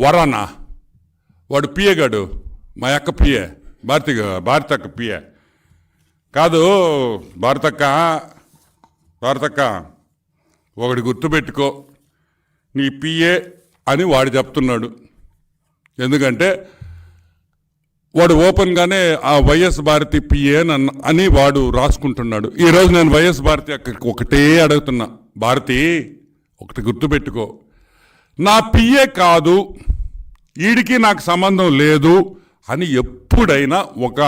వరానా వాడు పిఏ గాడు, మా అక్క పిఏ, భారతక్క పిఏ కాదు. భారతక్క ఒకటి గుర్తుపెట్టుకో, నీ పిఏ అని వాడు చెప్తున్నాడు. ఎందుకంటే వాడు ఓపెన్గానే ఆ వైఎస్ భారతి పిఏ అని వాడు రాసుకుంటున్నాడు. ఈరోజు నేను వైఎస్ భారతి అక్కడికి ఒకటే అడుగుతున్నా, భారతి ఒకటి గుర్తుపెట్టుకో, నా పిఏ కాదు, వీడికి నాకు సంబంధం లేదు అని ఎప్పుడైనా ఒక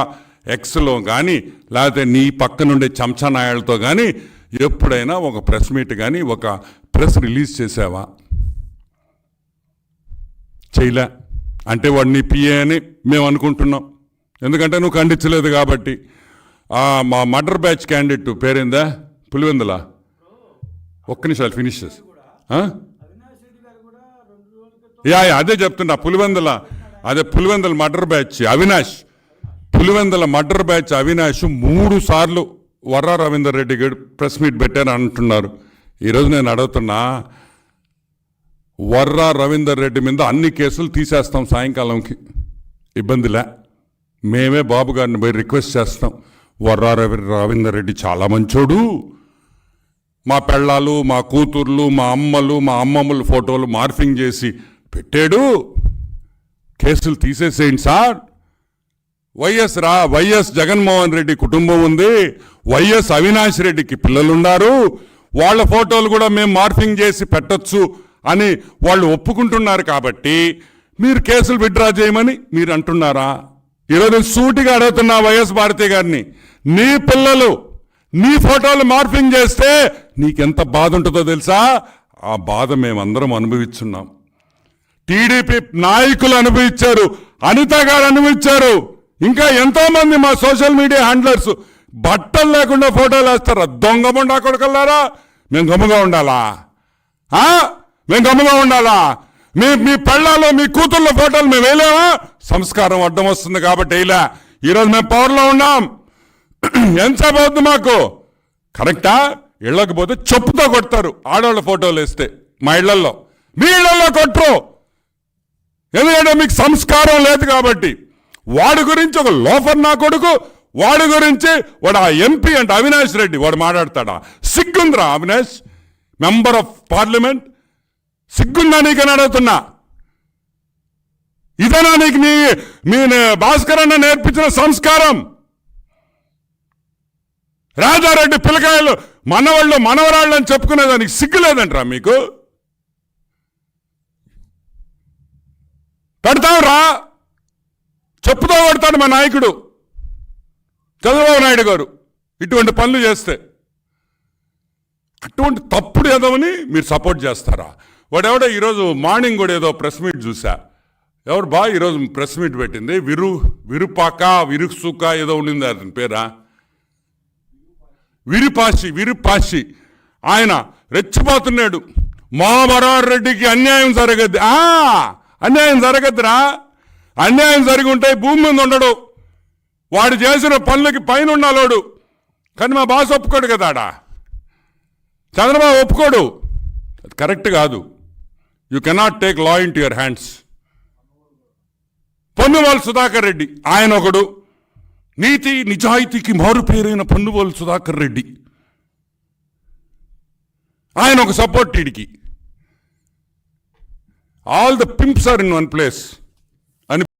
ఎక్స్లో కానీ లేకపోతే నీ పక్కనుండే చెంచానాయాలతో కానీ ఎప్పుడైనా ఒక ప్రెస్ మీట్ కానీ ఒక ప్రెస్ రిలీజ్ చేసావా? చేయలే. అంటే వాడు నీ పిఏ అని మేము అనుకుంటున్నాం, ఎందుకంటే నువ్వు ఖండించలేదు కాబట్టి. మా మర్డర్ బ్యాచ్ క్యాండిడేట్ పేరేందా? పులివెందుల. ఒక్క నిమిషాలు ఫినిష్ చేసి అదే చెప్తున్నా. Pulivendula murder batch Avinash, Pulivendula murder batch Avinash 3 సార్లు వర్రా రవీందర్ రెడ్డి గారు ప్రెస్ మీట్ పెట్టారని అంటున్నారు. ఈరోజు నేను అడుగుతున్నా, వర్రా రవీందర్ రెడ్డి మీద అన్ని కేసులు తీసేస్తాం సాయంకాలంకి, ఇబ్బందిలే. మేమే బాబు గారిని పోయి రిక్వెస్ట్ చేస్తాం, వర్రా రవీందర్ రెడ్డి చాలా మంచోడు, మా పెళ్ళాలు, మా కూతుర్లు, మా అమ్మలు, మా అమ్మమ్మల ఫోటోలు మార్ఫింగ్ చేసి పెట్టాడు, కేసులు తీసేసేయండి సార్. వైఎస్ జగన్మోహన్ రెడ్డి కుటుంబం ఉంది, వైఎస్ అవినాష్ రెడ్డికి పిల్లలున్నారు, వాళ్ళ ఫోటోలు కూడా మేము మార్ఫింగ్ చేసి పెట్టచ్చు అని వాళ్ళు ఒప్పుకుంటున్నారు. కాబట్టి మీరు కేసులు విత్డ్రా చేయమని మీరు అంటున్నారా? ఈరోజు సూటిగా అడుగుతున్నా వైఎస్ భారతి గారిని, నీ పిల్లలు నీ ఫోటోలు మార్ఫింగ్ చేస్తే నీకెంత బాధ ఉంటుందో తెలుసా? ఆ బాధ మేమందరం అనుభవిస్తున్నాం. టీడీపీ నాయకులు అనుభవించారు, అనిత గారు అనుభవించారు, ఇంకా ఎంతోమంది మా సోషల్ మీడియా హ్యాండ్లర్స్ బట్టలు లేకుండా ఫోటోలు వేస్తారా? దొంగముండా కొడుకల్లారా, మేము గమ్ముగా ఉండాలా? మేము గమ్ముగా ఉండాలా? మీ పెళ్ళాలో మీ కూతుళ్ళ ఫోటోలు మేము వేయలేమా? సంస్కారం అడ్డం వస్తుంది కాబట్టి వేయలే. ఈరోజు మేము పవర్లో ఉన్నాం. ఎంతసేపు అవుతుంది మాకు? కరెక్టా? ఇళ్ళకి పోతే చెప్పుతో కొడతారు ఆడవాళ్ళ ఫోటోలు వేస్తే. మా ఇళ్లలో, మీ ఇళ్లలో కొట్టరు, ఎందుకంటే మీకు సంస్కారం లేదు కాబట్టి. వాడి గురించి ఒక లోఫర్ నా కొడుకు, వాడి గురించి వాడు ఆ ఎంపీ అంటే అవినాష్ రెడ్డి వాడు మాట్లాడతాడా? సిగ్గుందిరా అవినాష్, మెంబర్ ఆఫ్ పార్లమెంట్, సిగ్గుందా నీకని అడుగుతున్నా. ఇదేనా నీకు మీ భాస్కర్ అన్న నేర్పించిన సంస్కారం? రాజారెడ్డి పిల్లకాయలు మనవాళ్ళు మనవరాళ్ళు అని చెప్పుకునేదానికి సిగ్గు లేదంటరా మీకు? పెడతావు రా, చెప్పుతో కొడతాడు మా నాయకుడు చంద్రబాబు నాయుడు గారు ఇటువంటి పనులు చేస్తే. అటువంటి తప్పుడు ఏదోని మీరు సపోర్ట్ చేస్తారా? వాడెవడో ఈరోజు మార్నింగ్ కూడా ఏదో ప్రెస్ మీట్ చూసా, ఎవరు బా ఈరోజు ప్రెస్ మీట్ పెట్టింది, విరుసుక ఏదో ఉండింది, అతని పేరా విరుపాషి. ఆయన రెచ్చిపోతున్నాడు, మా మరార్ రెడ్డికి అన్యాయం జరగద్ది. అన్యాయం జరగద్దురా, అన్యాయం జరిగి ఉంటే భూమి మీద ఉండడు, వాడు చేసిన పనులకి పైన ఉండాలోడు. కానీ మా బాస్ ఒప్పుకోడు కదా, చంద్రబాబు ఒప్పుకోడు. అది కరెక్ట్ కాదు. You cannot take law into your hands. Ponnuval Sudhakar Reddy ఆయన ఒకడు, నీతి నిజాయితీకి మారు పేరైన పొన్నువాల్ సుధాకర్ రెడ్డి, ఆయన ఒక సపోర్ట్. టీడికి all the pimps are in one place.